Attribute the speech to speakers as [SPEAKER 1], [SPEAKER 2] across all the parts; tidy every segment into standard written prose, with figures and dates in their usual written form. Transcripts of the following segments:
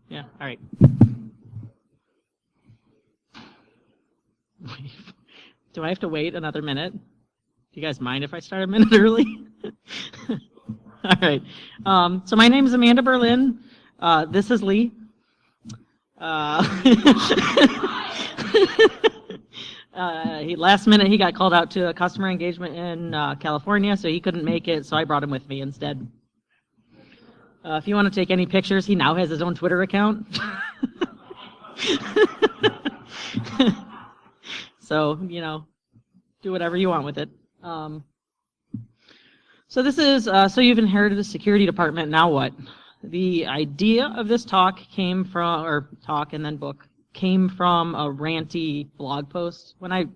[SPEAKER 1] Yeah, all right. Do I have to wait another minute? Do you guys mind if I start a minute early? All right. So my name is Amanda Berlin. This is Lee. Last minute he got called out to a customer engagement in California, so he couldn't make it, so I brought him with me instead. If you want to take any pictures, he now has his own Twitter account. So, you know, do whatever you want with it. So this is, so you've inherited a security department, now what? The idea of this talk came from, or talk and then book, came from a ranty blog post. When I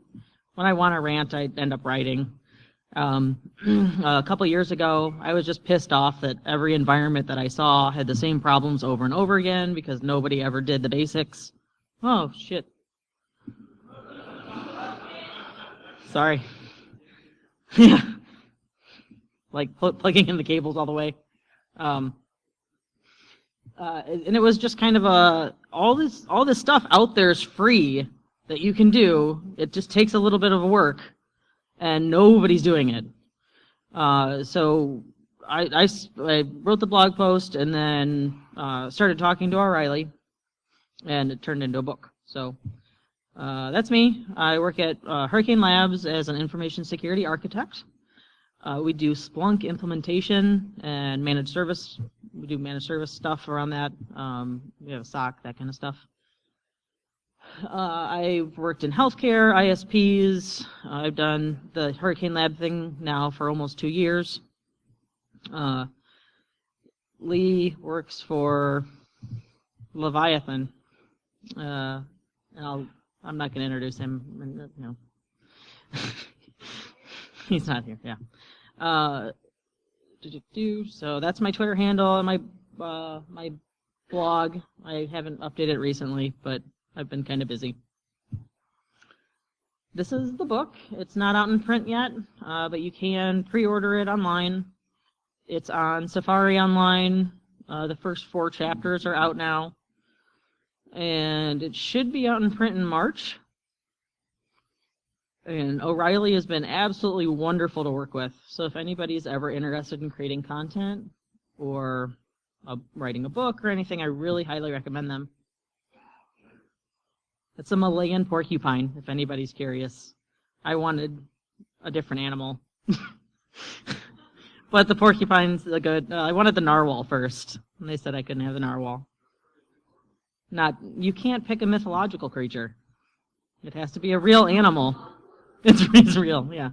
[SPEAKER 1] want to rant, I end up writing. A couple years ago, I was just pissed off that every environment that I saw had the same problems over and over again because nobody ever did the basics. Oh, shit. Sorry. Yeah. Like plugging in the cables all the way. And it was just kind of all this stuff out there is free that you can do. It just takes a little bit of work, and nobody's doing it. So I wrote the blog post and then started talking to O'Reilly, and it turned into a book. So that's me. I work at Hurricane Labs as an information security architect. We do Splunk implementation and managed service. We do managed service stuff around that. We have a SOC, that kind of stuff. I've worked in healthcare, ISPs. I've done the Hurricane Lab thing now for almost 2 years. Lee works for Leviathan. And I'm not going to introduce him. No. He's not here, yeah. So that's my Twitter handle and my blog. I haven't updated it recently, but I've been kind of busy. This is the book. It's not out in print yet, but you can pre-order it online. It's on Safari Online. The first 4 chapters are out now. And it should be out in print in March. And O'Reilly has been absolutely wonderful to work with. So if anybody's ever interested in creating content or writing a book or anything, I really highly recommend them. It's a Malayan porcupine, if anybody's curious. I wanted a different animal. But the porcupine's good. I wanted the narwhal first, and they said I couldn't have the narwhal. You can't pick a mythological creature. It has to be a real animal. It's real, yeah.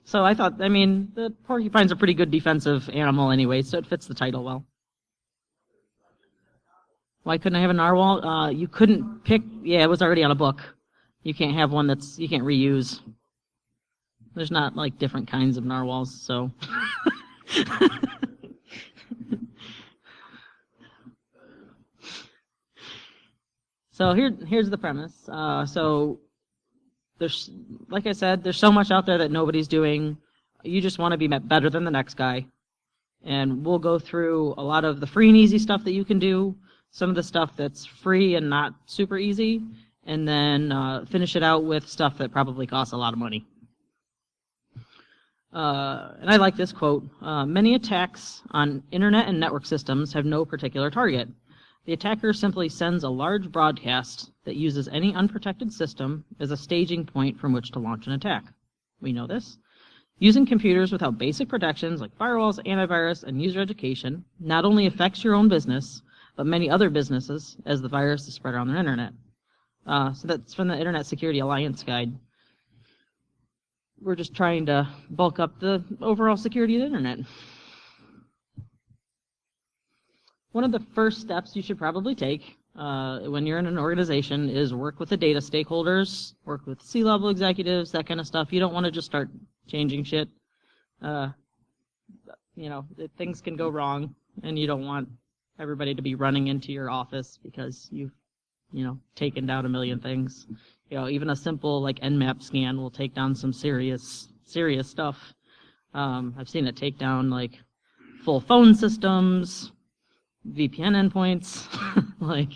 [SPEAKER 1] So I thought, I mean, the porcupine's a pretty good defensive animal anyway, so it fits the title well. Why couldn't I have a narwhal? You couldn't pick, yeah, it was already on a book. You can't have one you can't reuse. There's not like different kinds of narwhals, so. So here's the premise. So there's, like I said, there's so much out there that nobody's doing. You just want to be better than the next guy. And we'll go through a lot of the free and easy stuff that you can do, some of the stuff that's free and not super easy, and then finish it out with stuff that probably costs a lot of money. And I like this quote. Many attacks on internet and network systems have no particular target. The attacker simply sends a large broadcast that uses any unprotected system as a staging point from which to launch an attack. We know this. Using computers without basic protections like firewalls, antivirus, and user education not only affects your own business, but many other businesses as the virus is spread around their internet. So that's from the Internet Security Alliance Guide. We're just trying to bulk up the overall security of the internet. One of the first steps you should probably take when you're in an organization is work with the data stakeholders, work with C-level executives, that kind of stuff. You don't want to just start changing shit. You know, things can go wrong, and you don't want everybody to be running into your office because you've, you know, taken down a million things. You know, even a simple like Nmap scan will take down some serious stuff. I've seen it take down like full phone systems. VPN endpoints. Like,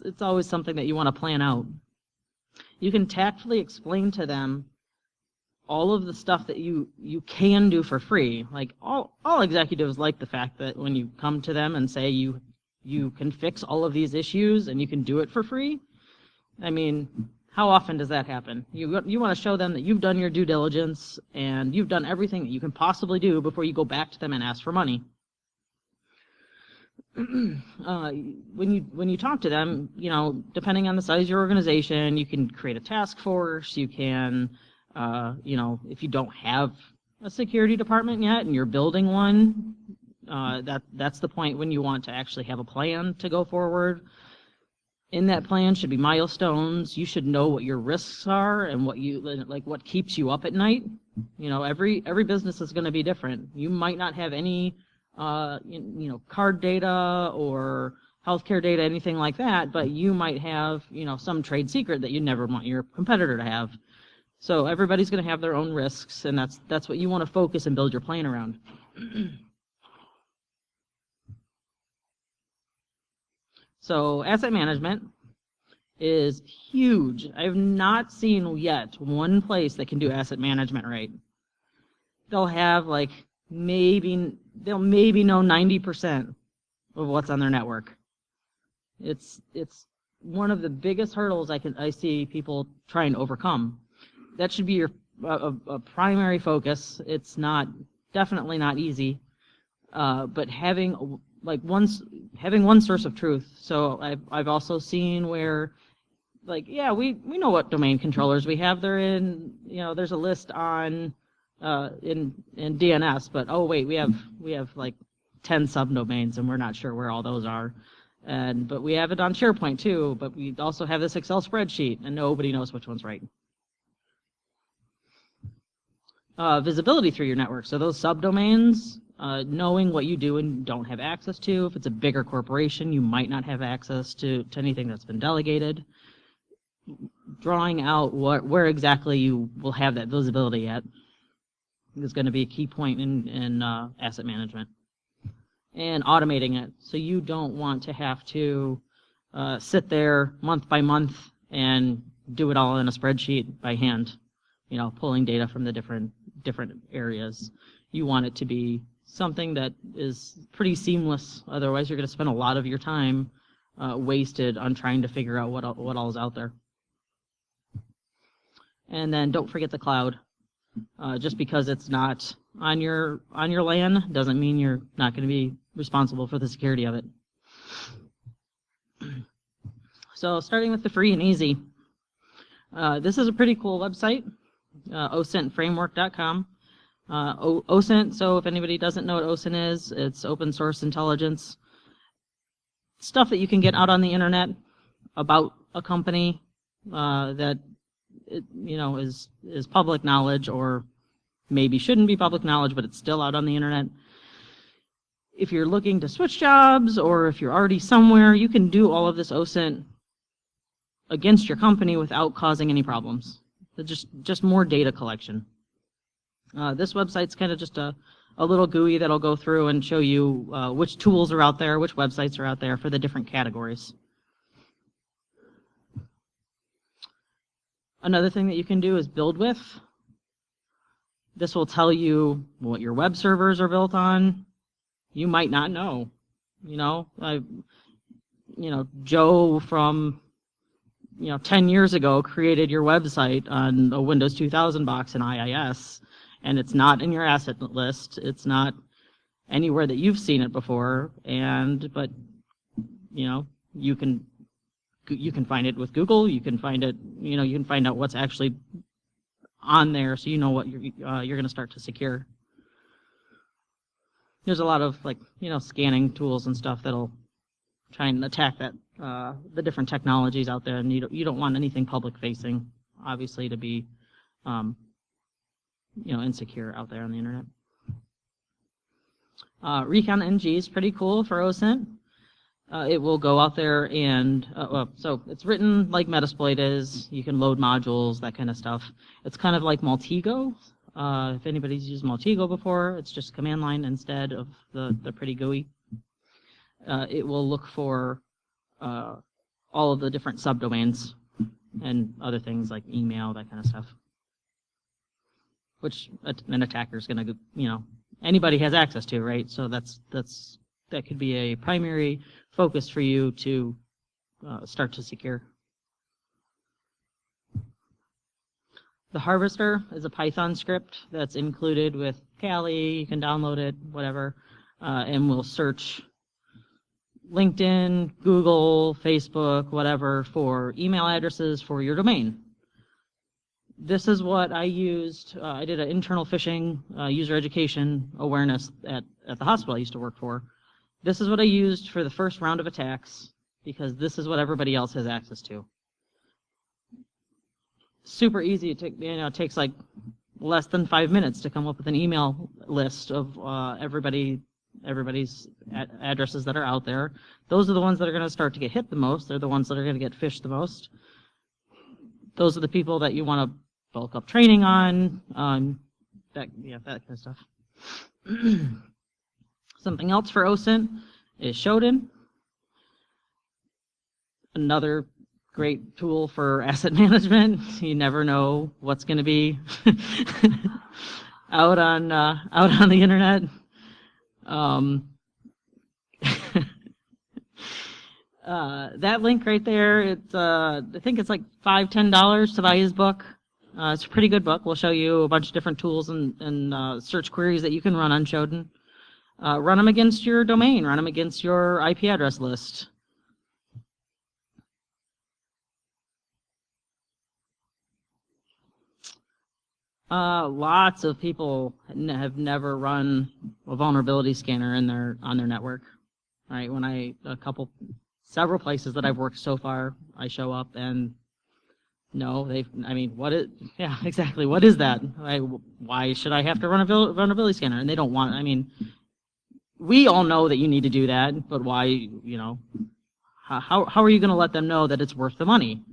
[SPEAKER 1] it's always something that you want to plan out. You can tactfully explain to them all of the stuff that you can do for free. Like, all executives like the fact that when you come to them and say you can fix all of these issues and you can do it for free. I mean, how often does that happen? You want to show them that you've done your due diligence and you've done everything that you can possibly do before you go back to them and ask for money. When you talk to them, you know, depending on the size of your organization, you can create a task force. You can, you know, if you don't have a security department yet and you're building one, that's the point when you want to actually have a plan to go forward. In that plan should be milestones. You should know what your risks are and what keeps you up at night. You know, every business is going to be different. You might not have any you know, card data or healthcare data, anything like that, but you might have, you know, some trade secret that you never want your competitor to have. So everybody's going to have their own risks, and that's what you want to focus and build your plan around. So asset management is huge. I have not seen yet one place that can do asset management right. They'll have like they'll maybe know 90% of what's on their network. It's one of the biggest hurdles I see people try and overcome. That should be your a primary focus. It's definitely not easy, but having one source of truth. So I've also seen where, like, yeah, we know what domain controllers we have. They're in, you know, there's a list on in DNS, but oh wait, we have like 10 subdomains and we're not sure where all those are. But we have it on SharePoint too, but we also have this Excel spreadsheet and nobody knows which one's right. Visibility through your network. So those subdomains, knowing what you do and don't have access to. If it's a bigger corporation, you might not have access to anything that's been delegated. Drawing out where exactly you will have that visibility at is going to be a key point in asset management. And automating it, so you don't want to have to sit there month by month and do it all in a spreadsheet by hand, you know, pulling data from the different areas. You want it to be something that is pretty seamless. Otherwise, you're going to spend a lot of your time wasted on trying to figure out what all is out there. And then don't forget the cloud. Just because it's not on your LAN doesn't mean you're not going to be responsible for the security of it. So starting with the free and easy. This is a pretty cool website, osintframework.com. OSINT, so if anybody doesn't know what OSINT is, it's open source intelligence. Stuff that you can get out on the internet about a company that you know is public knowledge, or maybe shouldn't be public knowledge, but it's still out on the internet. If you're looking to switch jobs, or if you're already somewhere, you can do all of this OSINT against your company without causing any problems. It's just more data collection. This website's kind of just a little GUI that'll go through and show you which tools are out there, which websites are out there for the different categories. Another thing that you can do is build with. This will tell you what your web servers are built on. You might not know. You know, Joe from 10 years ago created your website on a Windows 2000 box in IIS, and it's not in your asset list. It's not anywhere that you've seen it before. But you can find it with Google. You can find it. You can find out what's actually on there, so you know what you're going to start to secure. There's a lot of scanning tools and stuff that'll try and attack that the different technologies out there, and you don't want anything public facing, obviously, to be insecure out there on the internet. Recon NG is pretty cool for OSINT. It will go out there and, so it's written like Metasploit is. You can load modules, that kind of stuff. It's kind of like Maltego. If anybody's used Maltego before, it's just command line instead of the pretty GUI. it will look for all of the different subdomains and other things like email, that kind of stuff, which an attacker is going to, anybody has access to, right? So that could be a primary focus for you to start to secure. The Harvester is a Python script that's included with Kali. You can download it, whatever, and we'll search LinkedIn, Google, Facebook, whatever, for email addresses for your domain. This is what I used. I did an internal phishing user education awareness at the hospital I used to work for. This is what I used for the first round of attacks because this is what everybody else has access to. Super easy. It takes like less than 5 minutes to come up with an email list of everybody's addresses that are out there. Those are the ones that are going to start to get hit the most. They're the ones that are going to get phished the most. Those are the people that you want to bulk up training on. That kind of stuff. Something else for OSINT is Shodan. Another great tool for asset management. You never know what's going to be out on the internet. That link right there, it's I think it's like $5-10 to buy his book. It's a pretty good book. We'll show you a bunch of different tools and search queries that you can run on Shodan. Run them against your domain. Run them against your IP address list. Lots of people have never run a vulnerability scanner on their network. Right? Several places that I've worked so far, I show up and no, what is? Yeah, exactly. What is that? Why should I have to run a vulnerability scanner? And they don't want. We all know that you need to do that, but why? How are you going to let them know that it's worth the money?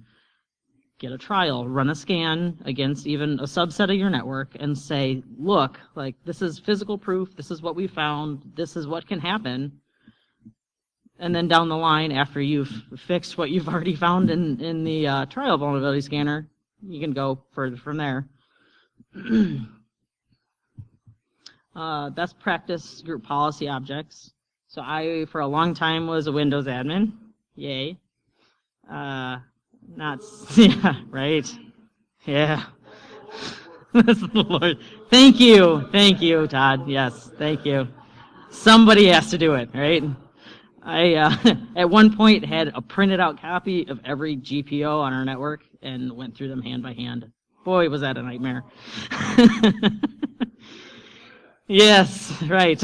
[SPEAKER 1] Get a trial, run a scan against even a subset of your network and say, look, like this is physical proof, this is what we found, this is what can happen. And then down the line, after you've fixed what you've already found in the trial vulnerability scanner, you can go further from there. Best practice group policy objects. So I, for a long time, was a Windows admin. Yay. Yeah, right. Yeah. That's the Lord. Thank you, Todd. Yes, thank you. Somebody has to do it, right? I at one point had a printed out copy of every GPO on our network and went through them hand by hand. Boy, was that a nightmare. Yes, right.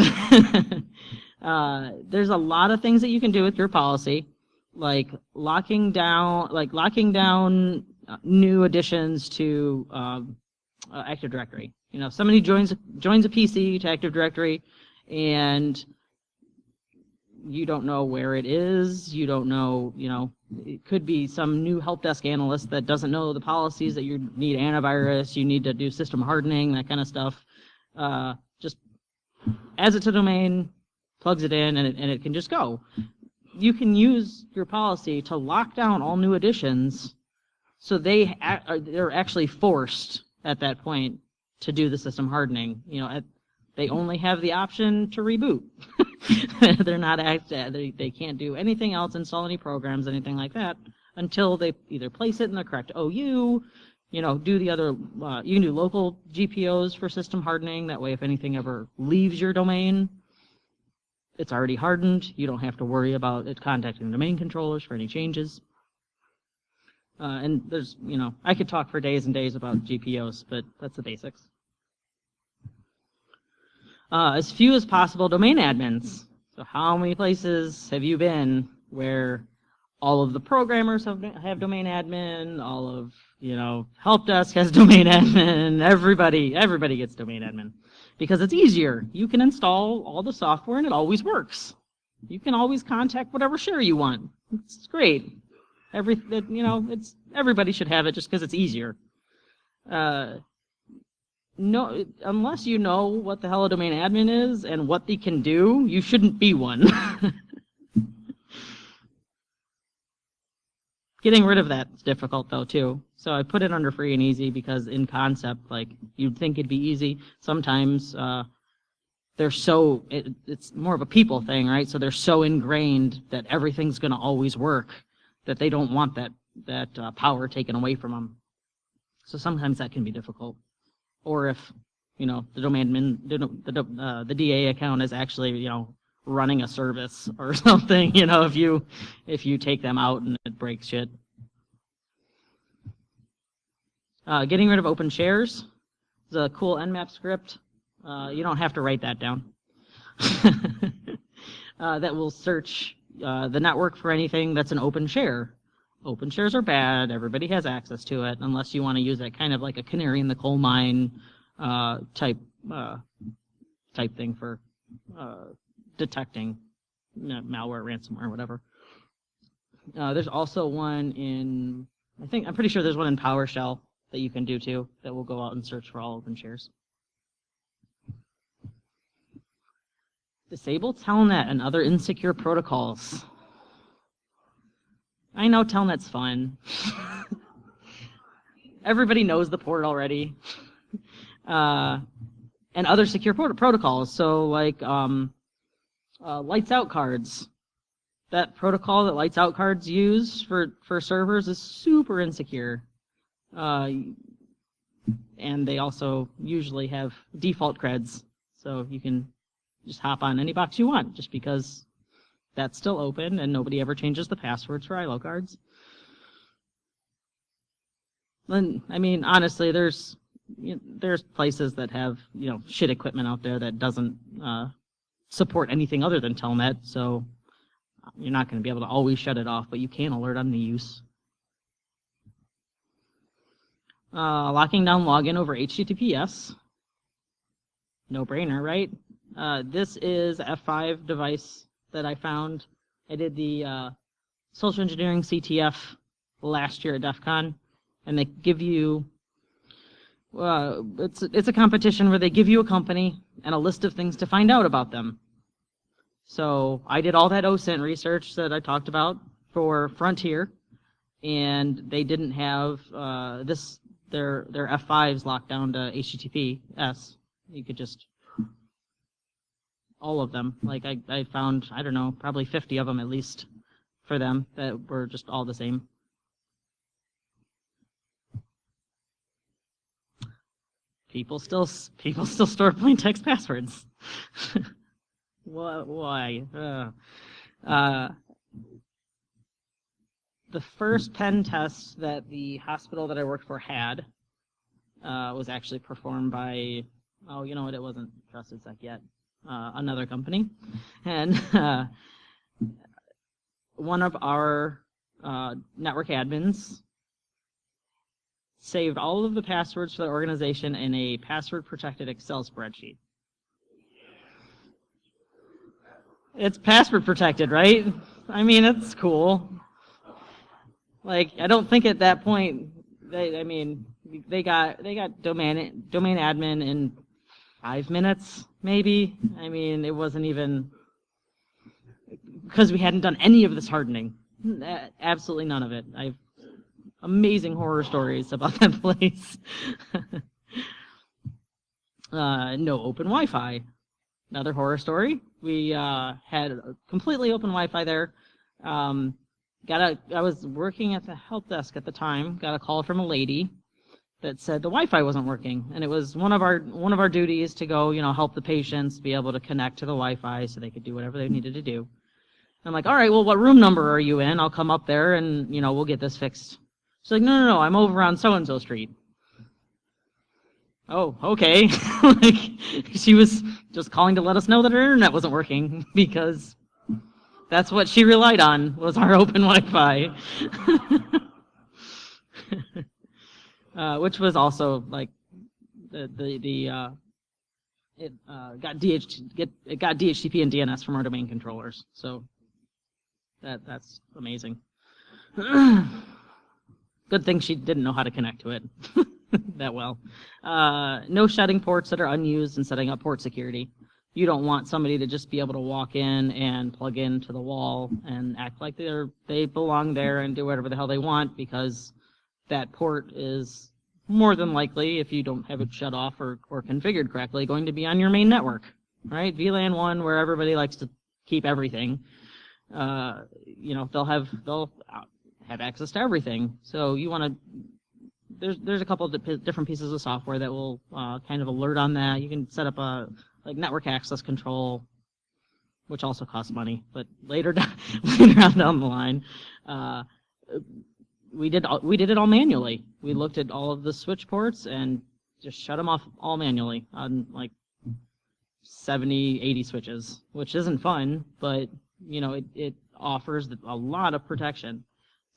[SPEAKER 1] There's a lot of things that you can do with your policy, like locking down new additions to Active Directory. Somebody joins a PC to Active Directory, and you don't know where it is. You don't know. It could be some new help desk analyst that doesn't know the policies that you need antivirus. You need to do system hardening, that kind of stuff. Just adds it to the domain, plugs it in, and it can just go. You can use your policy to lock down all new additions, so they're actually forced at that point to do the system hardening. They only have the option to reboot. They're not they can't do anything else, install any programs, anything like that, until they either place it in the correct OU. Do the other. You can do local GPOs for system hardening. That way, if anything ever leaves your domain, it's already hardened. You don't have to worry about it contacting domain controllers for any changes. And there's, I could talk for days and days about GPOs, but that's the basics. As few as possible domain admins. So how many places have you been where all of the programmers have domain admin, all of, help desk has domain admin, everybody gets domain admin. Because it's easier. You can install all the software and it always works. You can always contact whatever share you want. It's great. Everybody should have it just because it's easier. No, unless you know what the hell a domain admin is and what they can do, you shouldn't be one. Getting rid of that's difficult though too. So I put it under free and easy because in concept, like you'd think it'd be easy. Sometimes it's more of a people thing, right? So they're so ingrained that everything's going to always work that they don't want that power taken away from them. So sometimes that can be difficult. Or if the DA account is actually running a service or something, if you take them out and it breaks shit. Getting rid of open shares is a cool Nmap script. You don't have to write that down. That will search the network for anything that's an open share. Open shares are bad. Everybody has access to it, unless you want to use it kind of like a canary in the coal mine type thing for detecting malware, ransomware, whatever. There's also one I'm pretty sure there's one in PowerShell that you can do too, that will go out and search for all open shares. Disable Telnet and other insecure protocols. I know Telnet's fun. Everybody knows the port already. And other secure protocols, so like lights out cards. That protocol that lights out cards use for servers is super insecure. And they also usually have default creds, so you can just hop on any box you want, just because that's still open and nobody ever changes the passwords for ILO cards. Then, I mean, honestly, there's places that have shit equipment out there that doesn't support anything other than Telnet, so you're not going to be able to always shut it off, but you can alert on the use. Locking down login over HTTPS. No brainer, right? This is a F5 device that I found. I did the social engineering CTF last year at DEF CON, and they give you it's a competition where they give you a company and a list of things to find out about them. So I did all that OSINT research that I talked about for Frontier, and they didn't have their F5s locked down to HTTPS. You could just all of them. Like I found, I don't know, probably 50 of them at least for them that were just all the same. People still store plain text passwords. Why? The first pen test that the hospital that I worked for had was actually performed by, oh, you know what? It wasn't Trusted Sec yet. Another company, and one of our network admins saved all of the passwords for the organization in a password-protected Excel spreadsheet. It's password protected, right? I mean, it's cool. Like, I don't think at that point they got domain admin in 5 minutes, maybe. I mean, it wasn't even because we hadn't done any of this hardening. Absolutely none of it. I've amazing horror stories about that place. No open Wi-Fi. Another horror story. We had completely open Wi-Fi there. I was working at the help desk at the time. Got a call from a lady that said the Wi-Fi wasn't working, and it was one of our duties to go, help the patients be able to connect to the Wi-Fi so they could do whatever they needed to do. I'm like, all right, well, what room number are you in? I'll come up there and we'll get this fixed. She's like, no, I'm over on so-and-so street. Oh, okay. Like, she was just calling to let us know that her internet wasn't working because that's what she relied on, was our open Wi-Fi. Which was also like it got DHCP and DNS from our domain controllers, so that's amazing. Good thing she didn't know how to connect to it that well. No shutting ports that are unused and setting up port security. You don't want somebody to just be able to walk in and plug into the wall and act like they belong there and do whatever the hell they want, because that port is more than likely, if you don't have it shut off or configured correctly, going to be on your main network, right? VLAN 1, where everybody likes to keep everything. They'll have access to everything. So you want to. There's a couple of different pieces of software that will kind of alert on that. You can set up a network access control, which also costs money, but later on down the line, we did it all manually. We looked at all of the switch ports and just shut them off all manually on like 70, 80 switches, which isn't fun, but it offers a lot of protection.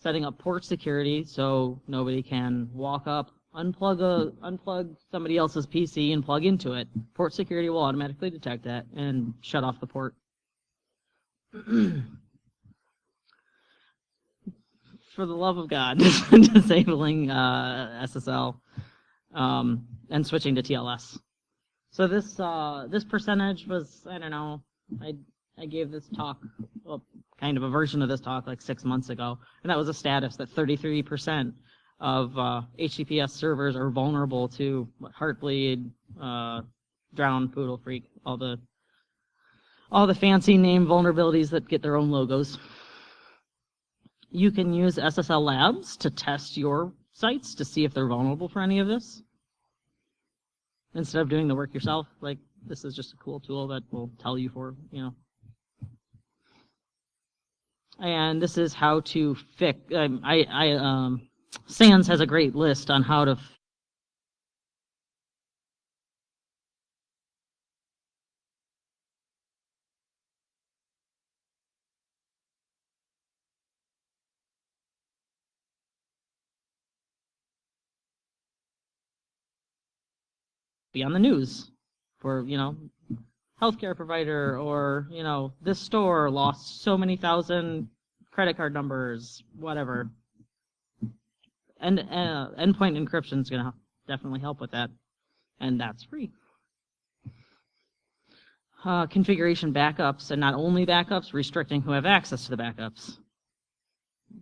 [SPEAKER 1] Setting up port security so nobody can walk up, unplug somebody else's PC and plug into it. Port security will automatically detect that and shut off the port. For the love of God, disabling SSL and switching to TLS. So this percentage was, I don't know, I gave this talk, well, kind of a version of this talk like 6 months ago, and that was a status that 33% of HTTPS servers are vulnerable to Heartbleed, Drown, Poodle Freak, all the fancy name vulnerabilities that get their own logos. You can use SSL Labs to test your sites to see if they're vulnerable for any of this. Instead of doing the work yourself, like this is just a cool tool that will tell you And this is how to fix. SANS has a great list on how to be on the news for, healthcare provider, or, this store lost so many thousand credit card numbers, whatever. And endpoint encryption is going to definitely help with that, and that's free. Configuration backups, and not only backups, restricting who have access to the backups.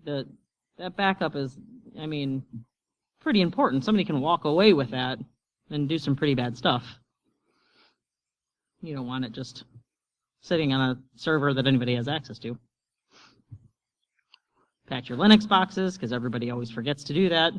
[SPEAKER 1] That backup is, pretty important. Somebody can walk away with that and do some pretty bad stuff. You don't want it just sitting on a server that anybody has access to. Patch your Linux boxes, because everybody always forgets to do that.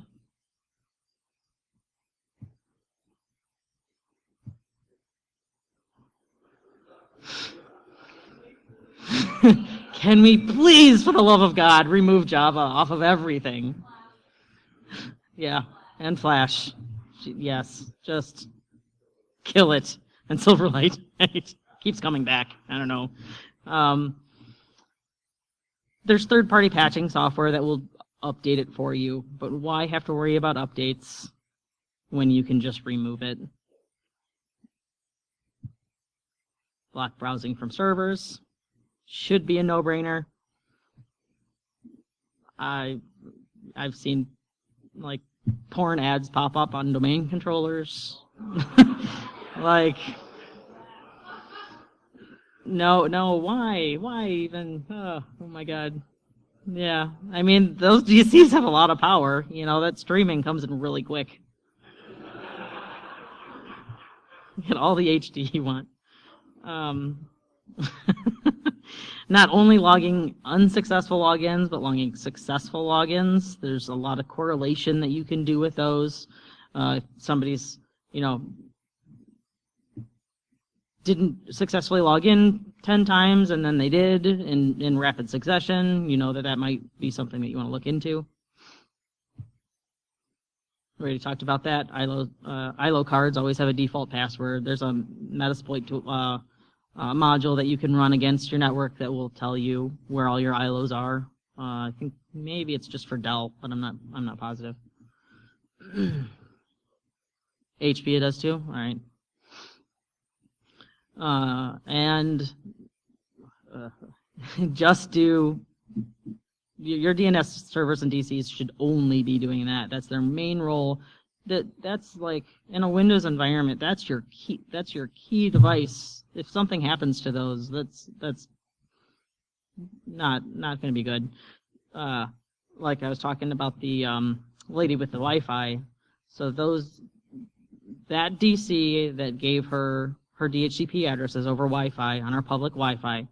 [SPEAKER 1] Can we please, for the love of God, remove Java off of everything? Yeah, and Flash. Yes, just kill it. And Silverlight keeps coming back. I don't know. There's third-party patching software that will update it for you, but why have to worry about updates when you can just remove it? Block browsing from servers should be a no-brainer. I've seen like porn ads pop up on domain controllers. Like, no, why even? Oh my God. Yeah, those DCs have a lot of power. That streaming comes in really quick. Get all the HD you want. Not only logging unsuccessful logins, but logging successful logins. There's a lot of correlation that you can do with those. If somebody's, didn't successfully log in 10 times and then they did in rapid succession, that might be something that you want to look into. We already talked about that. ILO cards always have a default password. There's a Metasploit module that you can run against your network that will tell you where all your ILOs are. I think maybe it's just for Dell, but I'm not positive. HP it does too. All right. Just do your DNS servers and DCs should only be doing that. That's their main role. that's like in a Windows environment, that's your key device. If something happens to those, that's not going to be good. Like I was talking about the lady with the Wi-Fi. So that DC that gave her DHCP addresses over Wi-Fi on our public Wi-Fi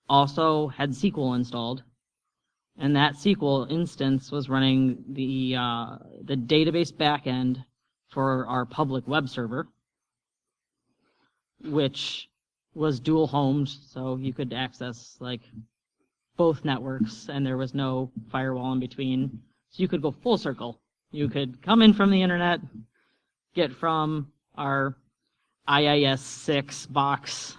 [SPEAKER 1] also had SQL installed, and that SQL instance was running the database backend for our public web server, which was dual homed, so you could access like both networks, and there was no firewall in between. So you could go full circle. You could come in from the internet, get from our IIS-6 box,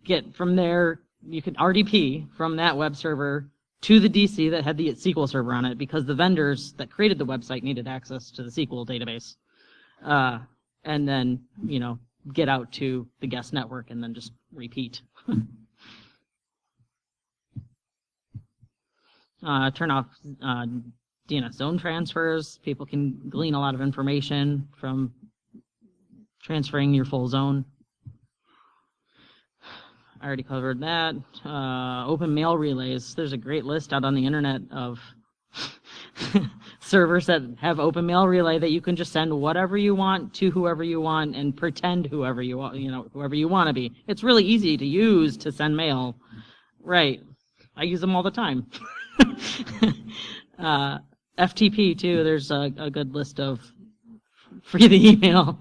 [SPEAKER 1] get from there, you could RDP from that web server to the DC that had the SQL server on it, because the vendors that created the website needed access to the SQL database. And then, get out to the guest network and then just repeat. Turn off DNS zone transfers. People can glean a lot of information from transferring your full zone. I already covered that. Open mail relays. There's a great list out on the internet of servers that have open mail relay that you can just send whatever you want to whoever you want and pretend whoever you want, whoever you want to be. It's really easy to use to send mail. Right. I use them all the time. FTP too. There's a good list of free the email.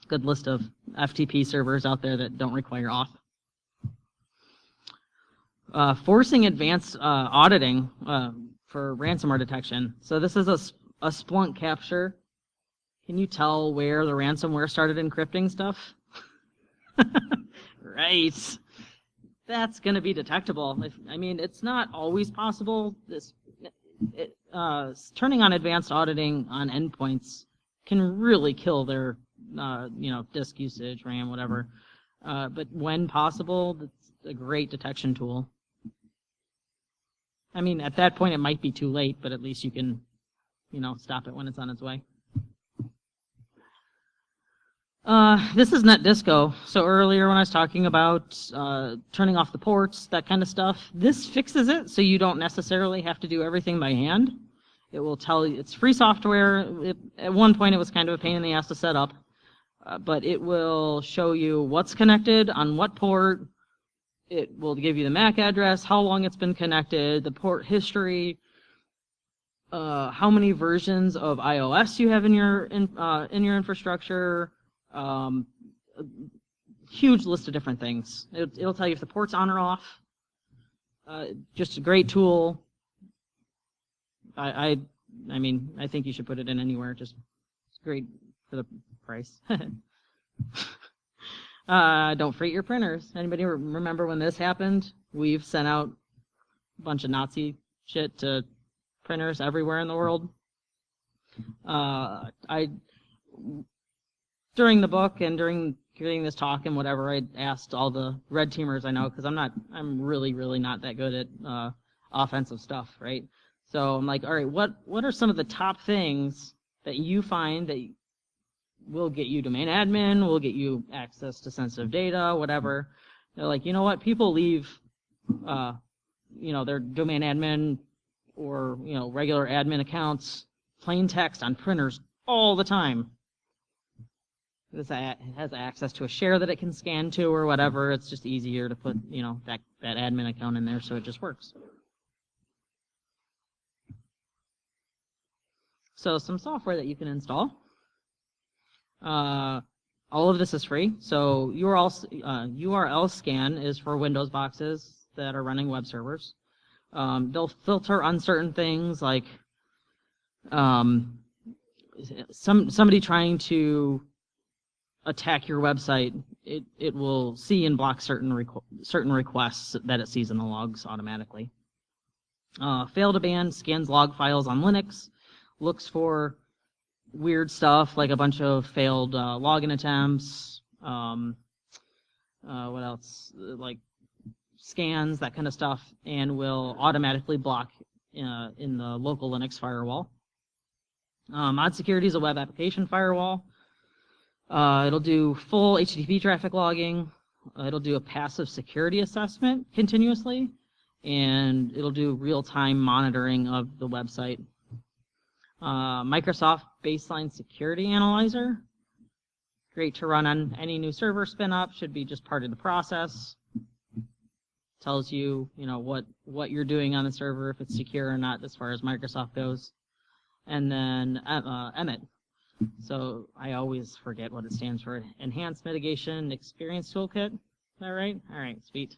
[SPEAKER 1] Good list of FTP servers out there that don't require auth. Forcing advanced auditing for ransomware detection. So this is a Splunk capture. Can you tell where the ransomware started encrypting stuff? Right. That's going to be detectable. It's not always possible. Turning on advanced auditing on endpoints can really kill their disk usage, RAM, whatever. But when possible, it's a great detection tool. At that point, it might be too late, but at least you can, stop it when it's on its way. This is NetDisco. So earlier when I was talking about turning off the ports, that kind of stuff, this fixes it so you don't necessarily have to do everything by hand. It will tell you, it's free software. At one point it was kind of a pain in the ass to set up, but it will show you what's connected on what port. It will give you the MAC address, how long it's been connected, the port history, how many versions of iOS you have in your infrastructure. Huge list of different things. It'll tell you if the port's on or off. Just a great tool. I think you should put it in anywhere. Just it's great for the price. Don't freight your printers. Anybody remember when this happened? We've sent out a bunch of Nazi shit to printers everywhere in the world. During the book and during this talk and whatever, I asked all the red teamers I know, because I'm really, really not that good at offensive stuff, right? So I'm like, all right, what are some of the top things that you find that will get you domain admin, will get you access to sensitive data, whatever? They're like, you know what? People leave, their domain admin or regular admin accounts, plain text on printers all the time. It has access to a share that it can scan to or whatever. It's just easier to put, that admin account in there, so it just works. So some software that you can install. All of this is free. So URL scan is for Windows boxes that are running web servers. They'll filter on certain things like somebody trying to attack your website. It will see and block certain requests that it sees in the logs automatically. Fail to ban scans log files on Linux. Looks for weird stuff like a bunch of failed login attempts. What else? Like scans, that kind of stuff, and will automatically block in the local Linux firewall. Mod security is a web application firewall. It'll do full HTTP traffic logging. It'll do a passive security assessment continuously, and it'll do real-time monitoring of the website. Microsoft Baseline Security Analyzer. Great to run on any new server spin up, should be just part of the process. Tells you, what you're doing on the server, if it's secure or not, as far as Microsoft goes. And then Emmet. So I always forget what it stands for. Enhanced Mitigation Experience Toolkit. Is that right? All right, sweet.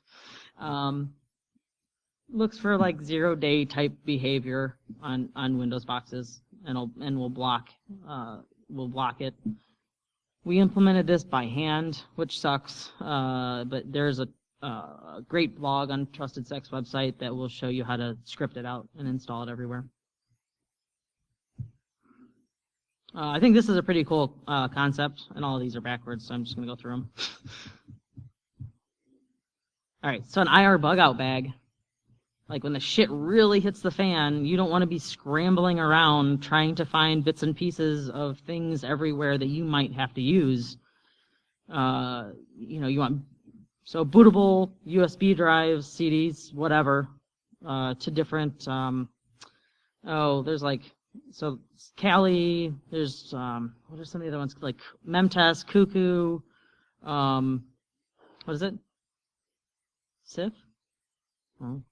[SPEAKER 1] Looks for like 0-day type behavior on Windows boxes, and will block it. We implemented this by hand, which sucks, but there's a great blog on Trusted Sex website that will show you how to script it out and install it everywhere. I think this is a pretty cool concept, and all of these are backwards, so I'm just going to go through them. All right, so an IR bug out bag. Like when the shit really hits the fan, you don't want to be scrambling around trying to find bits and pieces of things everywhere that you might have to use. You want bootable USB drives, CDs, whatever, to different. There's like Kali. There's what are some of the other ones like Memtest, Cuckoo. What is it? SIF. Oh.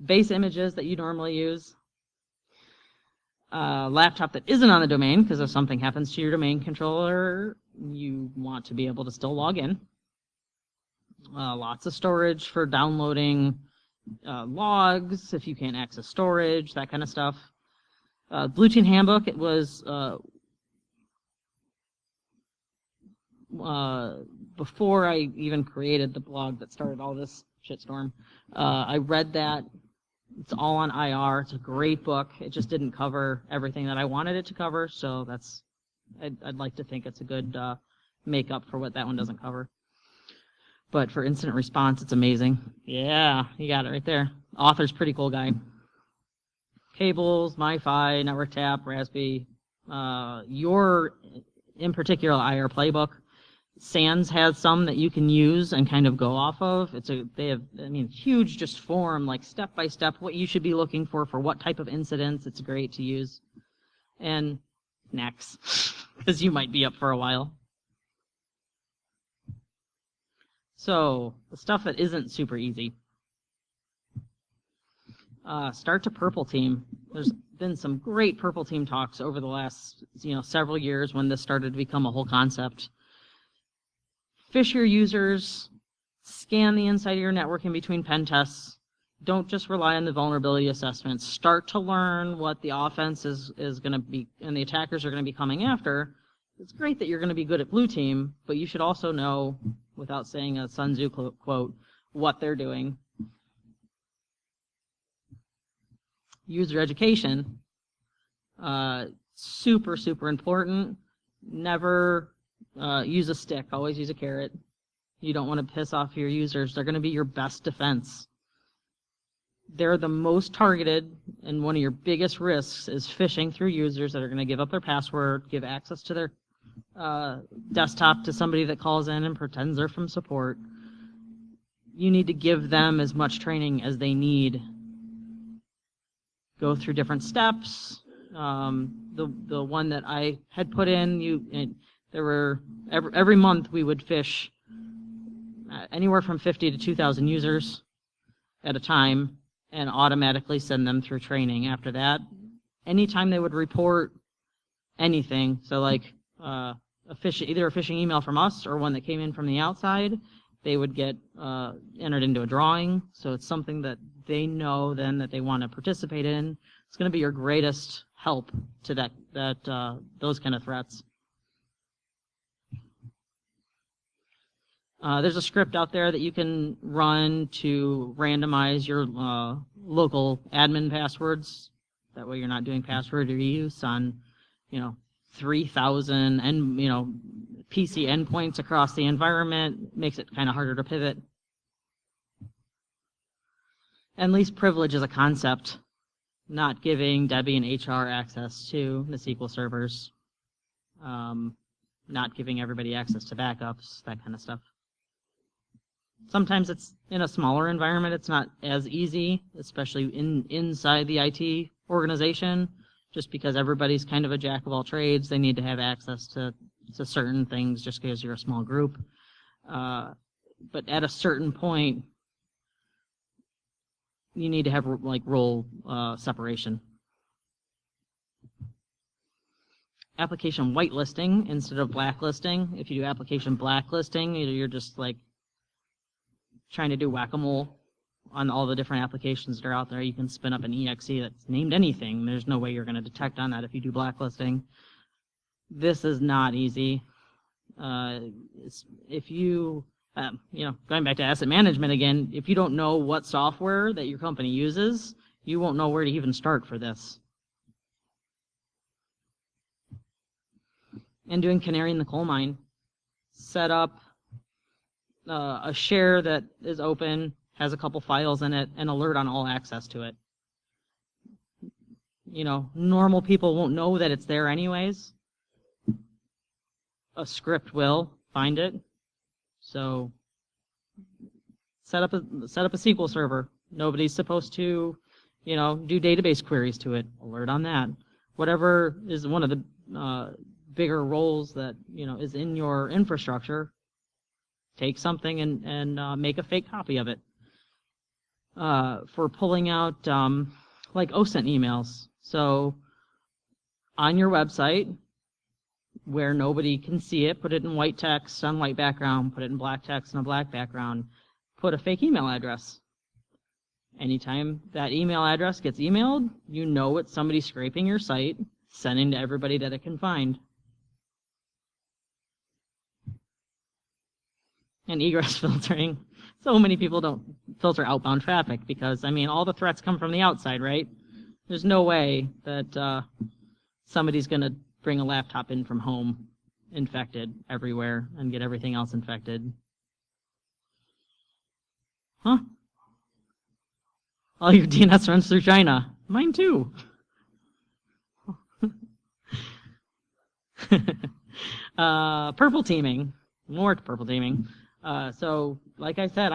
[SPEAKER 1] Base images that you normally use. Laptop that isn't on the domain, because if something happens to your domain controller, you want to be able to still log in. Lots of storage for downloading logs, if you can't access storage, that kind of stuff. Blue Team Handbook, it was before I even created the blog that started all this shitstorm. I read that. It's all on IR. It's a great book. It just didn't cover everything that I wanted it to cover, so I'd like to think it's a good makeup for what that one doesn't cover. But for incident response, it's amazing. Yeah, you got it right there. Author's pretty cool guy. Cables, MiFi, Network Tap, Raspberry. Your, in particular, IR playbook. SANS has some that you can use and kind of go off of. They have huge just form, like step by step, what you should be looking for what type of incidents. It's great to use. And next, because you might be up for a while. So the stuff that isn't super easy. Start to Purple Team. There's been some great Purple Team talks over the last several years when this started to become a whole concept. Fish your users, scan the inside of your network in between pen tests. Don't just rely on the vulnerability assessments. Start to learn what the offense is going to be and the attackers are going to be coming after. It's great that you're going to be good at Blue Team, but you should also know, without saying a Sun Tzu quote, what they're doing. User education, super, super important. Never use a stick, always use a carrot. You don't want to piss off your users. They're going to be your best defense. They're the most targeted, and one of your biggest risks is phishing through users that are going to give up their password, give access to their desktop to somebody that calls in and pretends they're from support. You need to give them as much training as they need. Go through different steps. The one that I had put in, there were every month we would fish anywhere from 50 to 2,000 users at a time and automatically send them through training. After that, anytime they would report anything, so like either a phishing email from us or one that came in from the outside, they would get entered into a drawing. So it's something that they know then that they want to participate in. It's going to be your greatest help to those kind of threats. There's a script out there that you can run to randomize your local admin passwords. That way you're not doing password reuse on, 3,000 and PC endpoints across the environment. Makes it kind of harder to pivot. And least privilege is a concept, not giving Debbie and HR access to the SQL servers, not giving everybody access to backups, that kind of stuff. Sometimes it's in a smaller environment, it's not as easy, especially inside the IT organization, just because everybody's kind of a jack of all trades. They need to have access to certain things just because you're a small group. But at a certain point, you need to have like role separation. Application whitelisting instead of blacklisting. If you do application blacklisting, you're just like trying to do whack-a-mole on all the different applications that are out there. You can spin up an exe that's named anything. There's no way you're going to detect on that if you do blacklisting. This is not easy. If you, going back to asset management again, if you don't know what software that your company uses, you won't know where to even start for this. And doing canary in the coal mine. Set up a share that is open, has a couple files in it, and alert on all access to it. Normal people won't know that it's there anyways. A script will find it. So set up a SQL server. Nobody's supposed to, do database queries to it. Alert on that. Whatever is one of the bigger roles that is in your infrastructure, take something and make a fake copy of it. For pulling out like OSINT emails. So on your website, where nobody can see it, put it in white text on white background, put it in black text on a black background, put a fake email address. Anytime that email address gets emailed, it's somebody scraping your site, sending to everybody that it can find. And egress filtering. So many people don't filter outbound traffic because, all the threats come from the outside, right? There's no way that somebody's going to bring a laptop in from home infected everywhere and get everything else infected. Huh? All your DNS runs through China. Mine too. Purple teaming. More purple teaming. So, like I said,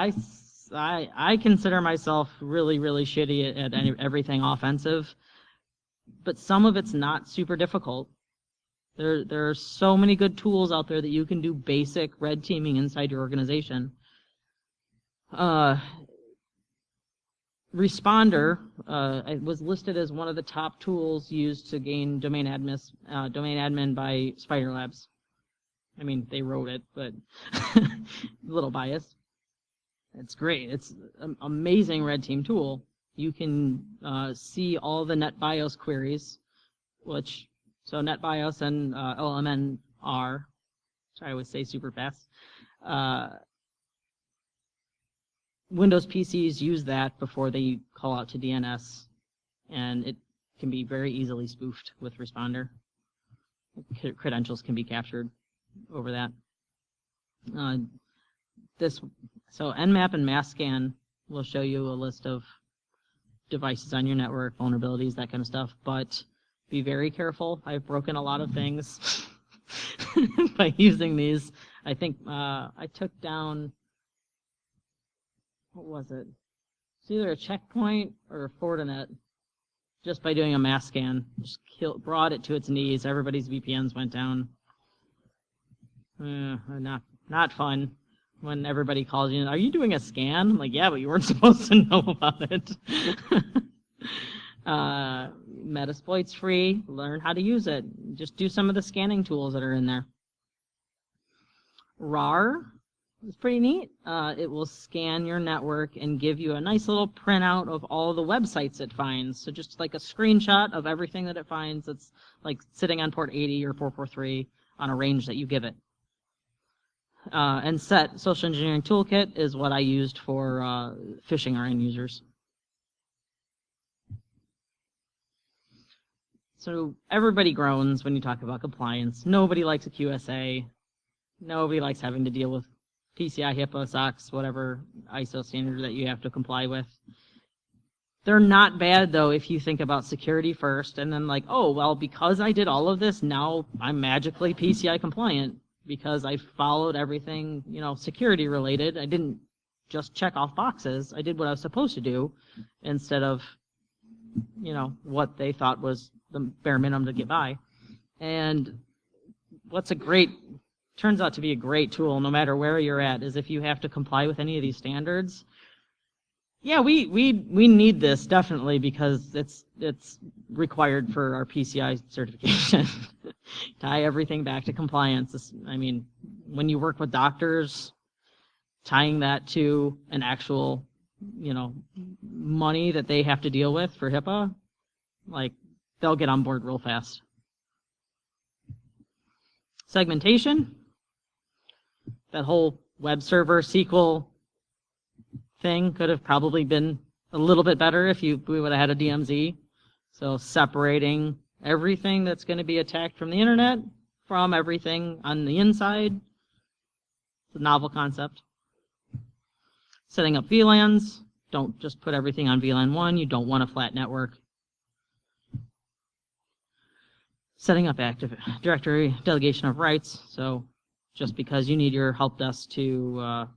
[SPEAKER 1] I consider myself really, really shitty at everything offensive, but some of it's not super difficult. There are so many good tools out there that you can do basic red teaming inside your organization. Responder was listed as one of the top tools used to gain domain admin by Spider Labs. They wrote it, but a little biased. It's great. It's an amazing red team tool. You can see all the NetBIOS queries, so NetBIOS and LMNR, which I always say super fast. Windows PCs use that before they call out to DNS, and it can be very easily spoofed with Responder. Credentials can be captured over that. So Nmap and MassScan will show you a list of devices on your network, vulnerabilities, that kind of stuff, but be very careful. I've broken a lot of things by using these. I think I took down, what was it? It's either a checkpoint or a Fortinet just by doing a mass scan. Just brought it to its knees. Everybody's VPNs went down. Not fun when everybody calls you, are you doing a scan? I'm like, yeah, but you weren't supposed to know about it. Metasploit's free. Learn how to use it. Just do some of the scanning tools that are in there. RAR is pretty neat. It will scan your network and give you a nice little printout of all the websites it finds. So just like a screenshot of everything that it finds that's like sitting on port 80 or 443 on a range that you give it. And SET, Social Engineering Toolkit, is what I used for phishing our end users. So everybody groans when you talk about compliance. Nobody likes a QSA. Nobody likes having to deal with PCI, HIPAA, SOX, whatever ISO standard that you have to comply with. They're not bad, though, if you think about security first, and then like, oh, well, because I did all of this, now I'm magically PCI compliant because I followed everything, security related. I didn't just check off boxes. I did what I was supposed to do instead of, what they thought was the bare minimum to get by. And turns out to be a great tool, no matter where you're at, is if you have to comply with any of these standards. Yeah, we need this definitely because it's required for our PCI certification. Tie everything back to compliance. When you work with doctors, tying that to an actual, money that they have to deal with for HIPAA, like, they'll get on board real fast. Segmentation. That whole web server SQL thing could have probably been a little bit better if we would have had a DMZ. So separating everything that's going to be attacked from the internet from everything on the inside. It's a novel concept. Setting up VLANs. Don't just put everything on VLAN 1. You don't want a flat network. Setting up Active Directory delegation of rights. So just because you need your help desk to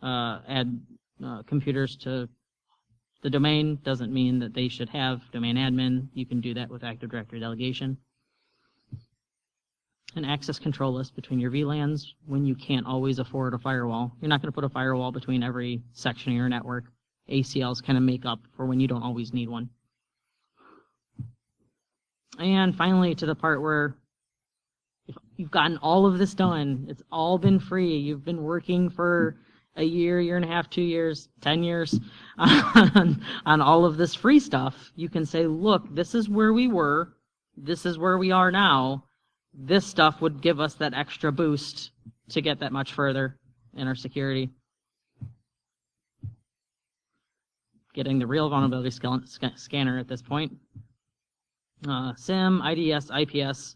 [SPEAKER 1] add computers to the domain doesn't mean that they should have domain admin. You can do that with Active Directory delegation. An access control list between your VLANs when you can't always afford a firewall. You're not going to put a firewall between every section of your network. ACLs kind of make up for when you don't always need one. And finally, to the part where if you've gotten all of this done, it's all been free, you've been working for a year and a half, 2 years, 10 years on all of this free stuff, you can say, look, this is where we were, this is where we are now. This stuff would give us that extra boost to get that much further in our security. Getting the real vulnerability scanner at this point. SIM, IDS, IPS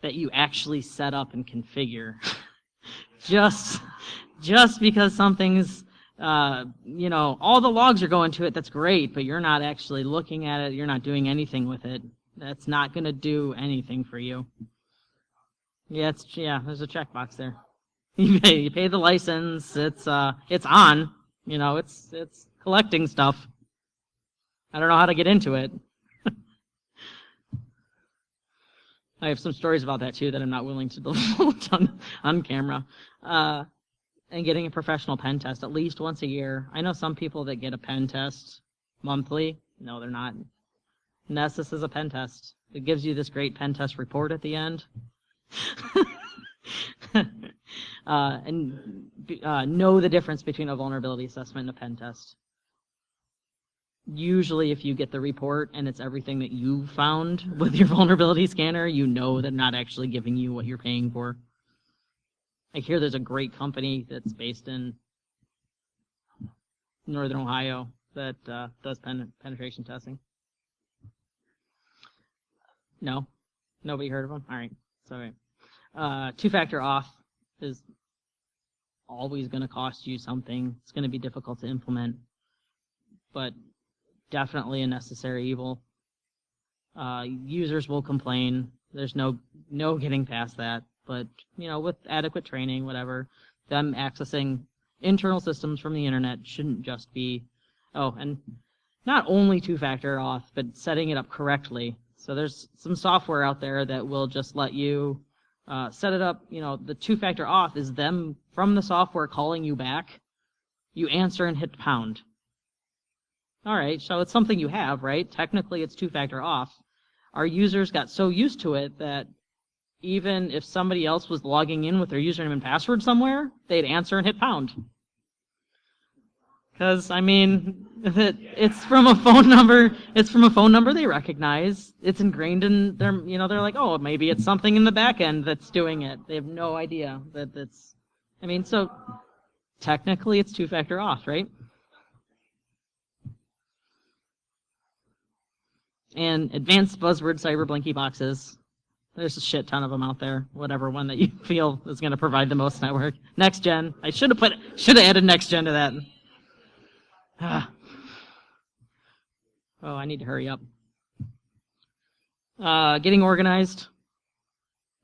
[SPEAKER 1] that you actually set up and configure. just because something's, all the logs are going to it, that's great, but you're not actually looking at it, you're not doing anything with it. That's not going to do anything for you. Yeah, there's a checkbox there. You pay the license, it's on, it's collecting stuff. I don't know how to get into it. I have some stories about that too that I'm not willing to divulge on camera. And getting a professional pen test at least once a year. I know some people that get a pen test monthly. No, they're not. Nessus is a pen test. It gives you this great pen test report at the end. Know the difference between a vulnerability assessment and a pen test. Usually if you get the report and it's everything that you found with your vulnerability scanner, you know they're not actually giving you what you're paying for. I hear there's a great company that's based in Northern Ohio that does penetration testing. No? Nobody heard of them? All right. Sorry. Two-factor auth is always going to cost you something. It's going to be difficult to implement, but definitely a necessary evil. Users will complain. There's no getting past that. But, with adequate training, whatever, them accessing internal systems from the internet shouldn't just be, and not only two-factor auth, but setting it up correctly. So there's some software out there that will just let you set it up. The two-factor auth is them from the software calling you back. You answer and hit pound. All right, so it's something you have, right? Technically, it's two-factor auth. Our users got so used to it that even if somebody else was logging in with their username and password somewhere, they'd answer and hit pound. Because, it's from a phone number. It's from a phone number they recognize. It's ingrained in their, they're like, oh, maybe it's something in the back end that's doing it. They have no idea that it's, so technically it's two-factor auth, right? And advanced buzzword cyber blinky boxes. There's a shit ton of them out there. Whatever one that you feel is going to provide the most network. Next gen. I should have added next gen to that. Oh, I need to hurry up. Getting organized.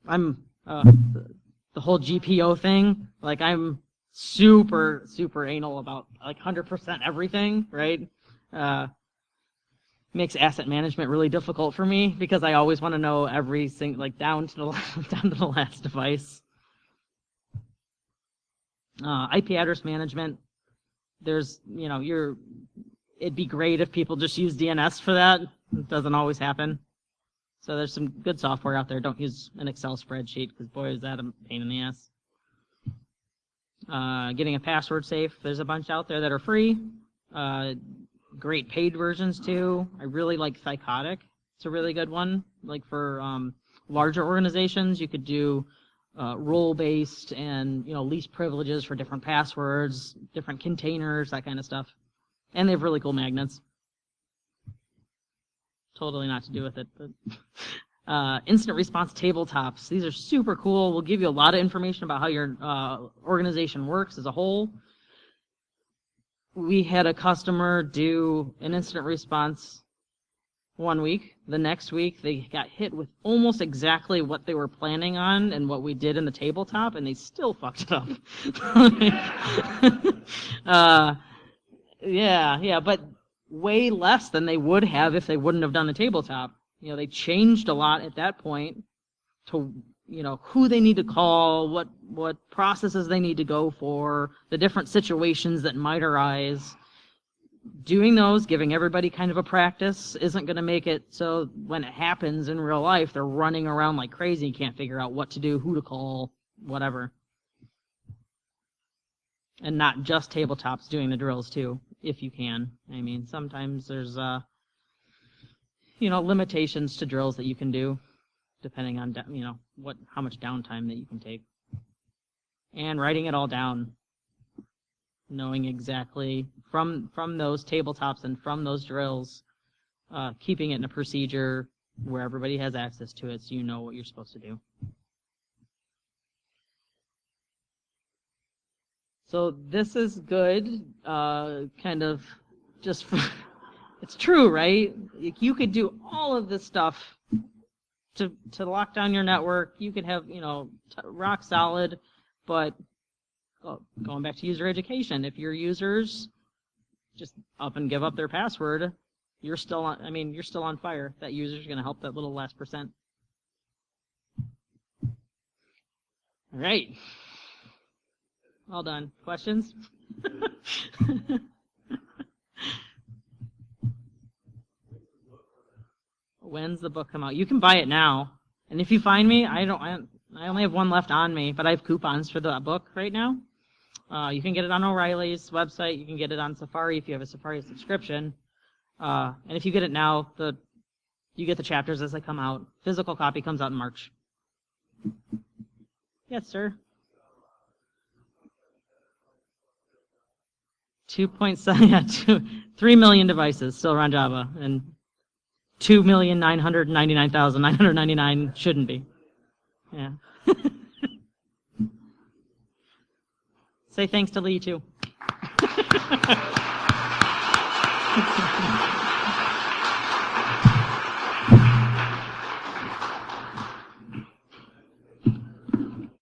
[SPEAKER 1] I'm the whole GPO thing. Like, I'm super anal about like 100% everything, right? Makes asset management really difficult for me because I always want to know everything, like down to the last device. IP address management. There's, it'd be great if people just use DNS for that. It doesn't always happen. So there's some good software out there. Don't use an Excel spreadsheet because boy, is that a pain in the ass. Getting a password safe. There's a bunch out there that are free. Great paid versions too. I really like Psychotic. It's a really good one. Like for larger organizations, you could do role-based and least privileges for different passwords, different containers, that kind of stuff. And they have really cool magnets. Totally not to do with it, but instant response tabletops. These are super cool. Will give you a lot of information about how your organization works as a whole. We had a customer do an instant response one week. The next week, they got hit with almost exactly what they were planning on and what we did in the tabletop, and they still fucked it up. Yeah, but way less than they would have if they wouldn't have done the tabletop. They changed a lot at that point to, who they need to call, what processes they need to go for, the different situations that might arise. Doing those, giving everybody kind of a practice, isn't going to make it so when it happens in real life, they're running around like crazy and can't figure out what to do, who to call, whatever. And not just tabletops, doing the drills too, if you can. I mean, sometimes there's, limitations to drills that you can do, depending on, how much downtime that you can take. And writing it all down, knowing exactly from those tabletops and from those drills, keeping it in a procedure where everybody has access to it so you know what you're supposed to do. So this is good, kind of just for, it's true, right? You could do all of this stuff to lock down your network. You could have, rock solid, but going back to user education, if your users just up and give up their password, you're still on fire. That user's going to help that little last percent. All right. All done. Questions? When's the book come out? You can buy it now. And if you find me, I only have one left on me, but I have coupons for the book right now. You can get it on O'Reilly's website. You can get it on Safari if you have a Safari subscription. And if you get it now, you get the chapters as they come out. Physical copy comes out in March. Yes, sir. 3 million devices still run Java, and 2,999,999 shouldn't be. Yeah. Say thanks to Lee, too.